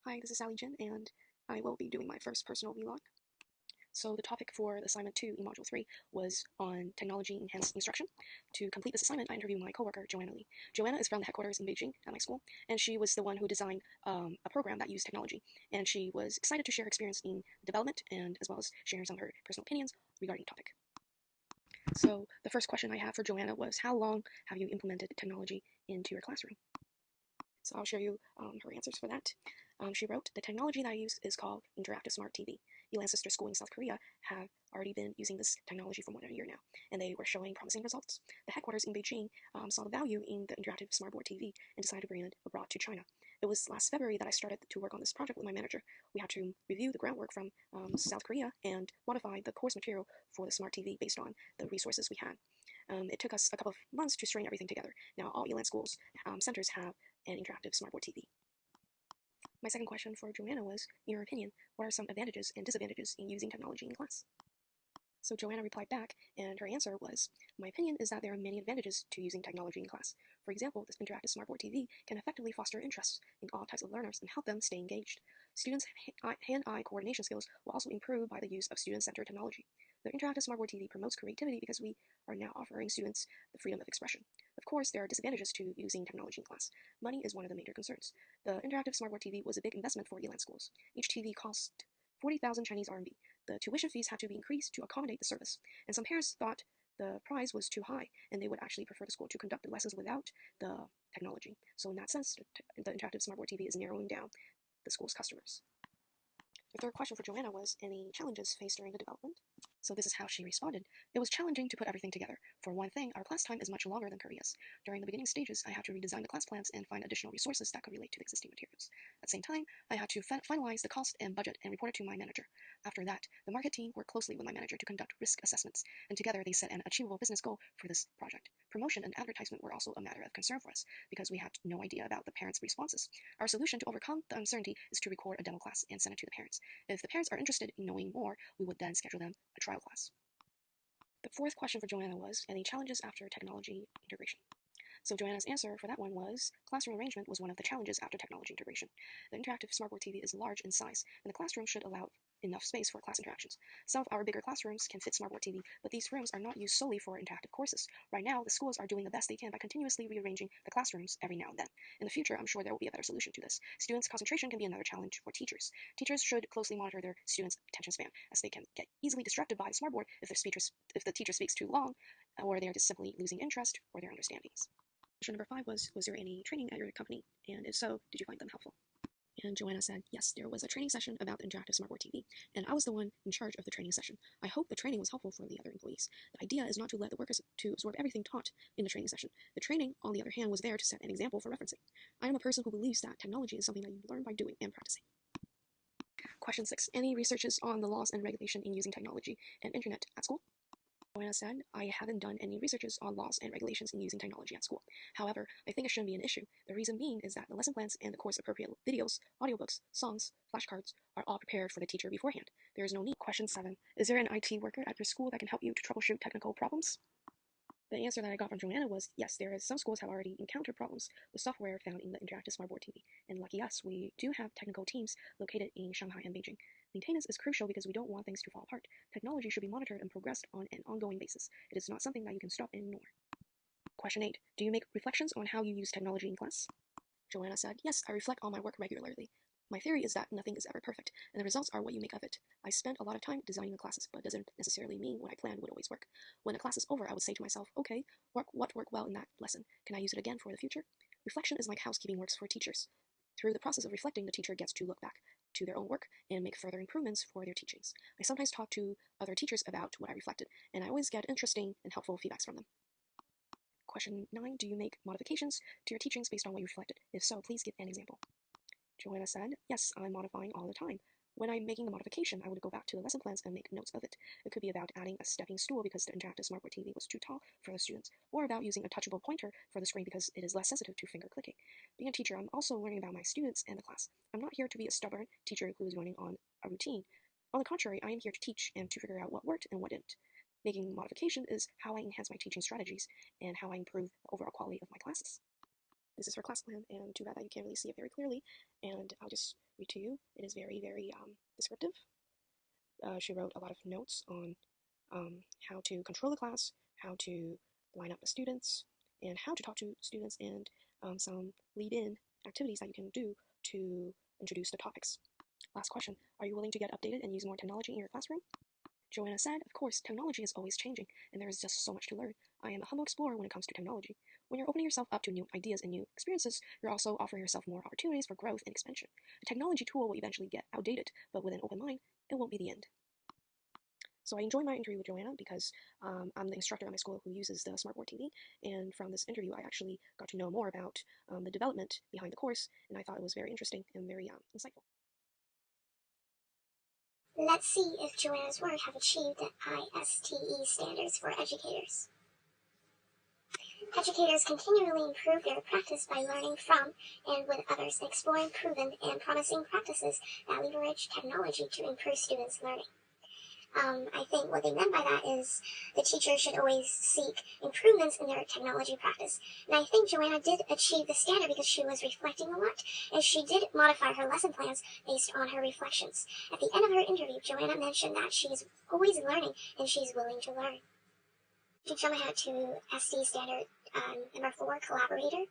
Hi, this is Sally Jin, and I will be doing my first personal vlog. So the topic for assignment 2 in Module 3 was on technology enhanced instruction. To complete this assignment, I interviewed my coworker, Joanna Lee. Joanna is from the headquarters in Beijing at my school, and she was the one who designed a program that used technology. And she was excited to share her experience in development and as well as sharing some of her personal opinions regarding the topic. So the first question I have for Joanna was, how long have you implemented technology into your classroom? So I'll show you her answers for that. She wrote, the technology that I use is called Interactive Smart TV. Elan's sister school in South Korea have already been using this technology for more than a year now, and they were showing promising results. The headquarters in Beijing saw the value in the interactive smartboard TV and decided to bring it abroad to China. It was last February that I started to work on this project with my manager. We had to review the groundwork from South Korea and modify the course material for the smart TV based on the resources we had. It took us a couple of months to string everything together. Now all Elan schools centers have an interactive smartboard TV. My second question for Joanna was, in your opinion, what are some advantages and disadvantages in using technology in class? So Joanna replied back, and her answer was, my opinion is that there are many advantages to using technology in class. For example, this interactive smartboard TV can effectively foster interest in all types of learners and help them stay engaged. Students' hand-eye coordination skills will also improve by the use of student-centered technology. The interactive smartboard TV promotes creativity because we are now offering students the freedom of expression. Of course, there are disadvantages to using technology in class. Money is one of the major concerns. The interactive smartboard TV was a big investment for Elan schools. Each TV cost 40,000 Chinese RMB. The tuition fees had to be increased to accommodate the service, and some parents thought the price was too high, and they would actually prefer the school to conduct the lessons without the technology. So in that sense, the interactive smartboard TV is narrowing down the school's customers. The third question for Joanna was, any challenges faced during the development? So this is how she responded. It was challenging to put everything together. For one thing, our class time is much longer than Korea's. During the beginning stages, I had to redesign the class plans and find additional resources that could relate to the existing materials. At the same time, I had to finalize the cost and budget and report it to my manager. After that, the market team worked closely with my manager to conduct risk assessments, and together they set an achievable business goal for this project. Promotion and advertisement were also a matter of concern for us, because we had no idea about the parents' responses. Our solution to overcome the uncertainty is to record a demo class and send it to the parents. If the parents are interested in knowing more, we would then schedule them a trial class. The fourth question for Joanna was, any challenges after technology integration? So Joanna's answer for that one was, classroom arrangement was one of the challenges after technology integration. The interactive smartboard TV is large in size, and the classroom should allow enough space for class interactions. Some of our bigger classrooms can fit smartboard TV, but these rooms are not used solely for interactive courses. Right now, the schools are doing the best they can by continuously rearranging the classrooms every now and then. In the future, I'm sure there will be a better solution to this. Students' concentration can be another challenge for teachers. Teachers should closely monitor their students' attention span, as they can get easily distracted by the smartboard if the teacher speaks too long, or they are just simply losing interest or their understandings. Question number 5 was there any training at your company? And if so, did you find them helpful? And Joanna said, yes, there was a training session about the interactive smartboard TV, and I was the one in charge of the training session. I hope the training was helpful for the other employees. The idea is not to let the workers to absorb everything taught in the training session. The training, on the other hand, was there to set an example for referencing. I am a person who believes that technology is something that you learn by doing and practicing. Question 6. Any researches on the laws and regulation in using technology and internet at school? Joanna said, I haven't done any researches on laws and regulations in using technology at school. However, I think it shouldn't be an issue. The reason being is that the lesson plans and the course-appropriate videos, audiobooks, songs, flashcards are all prepared for the teacher beforehand. There is no need. Question 7. Is there an IT worker at your school that can help you to troubleshoot technical problems? The answer that I got from Joanna was, yes, some schools have already encountered problems with software found in the interactive smartboard TV. And lucky us, we do have technical teams located in Shanghai and Beijing. Maintenance is crucial because we don't want things to fall apart. Technology should be monitored and progressed on an ongoing basis. It is not something that you can stop and ignore. Question 8. Do you make reflections on how you use technology in class? Joanna said, yes, I reflect on my work regularly. My theory is that nothing is ever perfect, and the results are what you make of it. I spent a lot of time designing the classes, but it doesn't necessarily mean what I planned would always work. When a class is over, I would say to myself, okay, what worked well in that lesson? Can I use it again for the future? Reflection is like housekeeping works for teachers. Through the process of reflecting, the teacher gets to look back to their own work and make further improvements for their teachings. I sometimes talk to other teachers about what I reflected, and I always get interesting and helpful feedbacks from them. Question 9. Do you make modifications to your teachings based on what you reflected? If so, please give an example. Joanna said, yes, I'm modifying all the time. When I'm making the modification, I would go back to the lesson plans and make notes of it. It could be about adding a stepping stool because the interactive smartboard TV was too tall for the students, or about using a touchable pointer for the screen because it is less sensitive to finger clicking. Being a teacher, I'm also learning about my students and the class. I'm not here to be a stubborn teacher who is running on a routine. On the contrary, I am here to teach and to figure out what worked and what didn't. Making modification is how I enhance my teaching strategies and how I improve the overall quality of my classes. This is her class plan, and too bad that you can't really see it very clearly, and I'll just read to you. It is very, very descriptive. She wrote a lot of notes on how to control the class, how to line up the students, and how to talk to students, and some lead-in activities that you can do to introduce the topics. Last question, are you willing to get updated and use more technology in your classroom? Joanna said, of course, technology is always changing, and there is just so much to learn. I am a humble explorer when it comes to technology. When you're opening yourself up to new ideas and new experiences, you're also offering yourself more opportunities for growth and expansion. A technology tool will eventually get outdated, but with an open mind, it won't be the end. So I enjoyed my interview with Joanna because I'm the instructor at my school who uses the Smartboard TV, and from this interview I actually got to know more about the development behind the course, and I thought it was very interesting and very insightful. Let's see if Joanna's work have achieved the ISTE standards for educators. Educators continually improve their practice by learning from and with others, exploring proven and promising practices that leverage technology to improve students' learning. I think what they meant by that is the teacher should always seek improvements in their technology practice. And I think Joanna did achieve the standard because she was reflecting a lot, and she did modify her lesson plans based on her reflections. At the end of her interview, Joanna mentioned that she's always learning and she's willing to learn. To jump ahead to ST standard number 4, collaborator.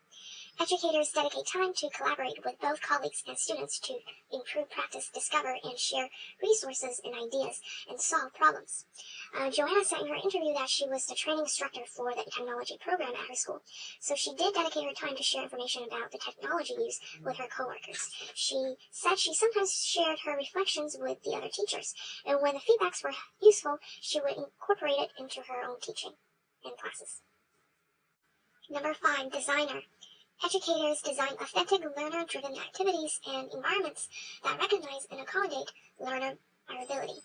Educators dedicate time to collaborate with both colleagues and students to improve practice, discover and share resources and ideas, and solve problems. Joanna said in her interview that she was the training instructor for the technology program at her school, so she did dedicate her time to share information about the technology use with her coworkers. She said she sometimes shared her reflections with the other teachers, and when the feedbacks were useful, she would incorporate it into her own teaching in classes. Number 5, designer. Educators design authentic learner-driven activities and environments that recognize and accommodate learner ability.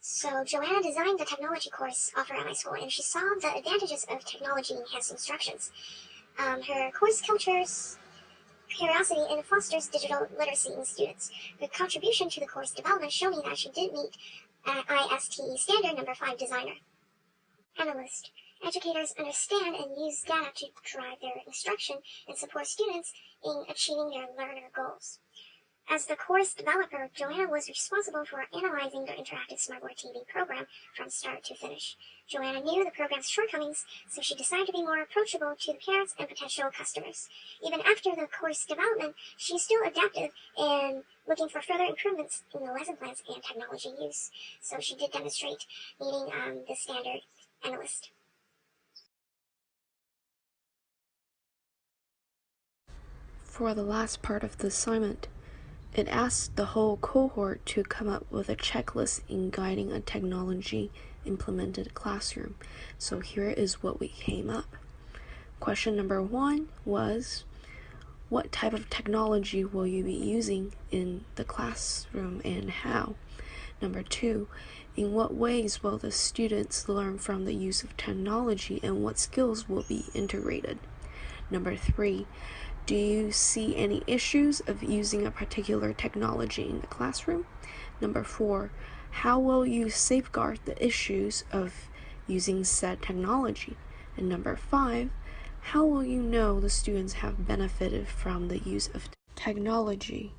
So Joanna designed the technology course offered at my school, and she saw the advantages of technology-enhanced instructions. Her course cultures curiosity and fosters digital literacy in students. Her contribution to the course development showed me that she did meet ISTE standard number 5 designer. Analyst. Educators understand and use data to drive their instruction and support students in achieving their learner goals. As the course developer, Joanna was responsible for analyzing the interactive Smartboard TV program from start to finish. Joanna knew the program's shortcomings, so she decided to be more approachable to the parents and potential customers. Even after the course development, she's still adaptive and looking for further improvements in the lesson plans and technology use. So she did demonstrate meeting the standard analyst. For the last part of the assignment, it asked the whole cohort to come up with a checklist in guiding a technology-implemented classroom. So here is what we came up. Question number 1 was, what type of technology will you be using in the classroom and how? Number 2, in what ways will the students learn from the use of technology and what skills will be integrated? Number 3, do you see any issues of using a particular technology in the classroom? Number 4, how will you safeguard the issues of using said technology? And number 5, how will you know the students have benefited from the use of technology?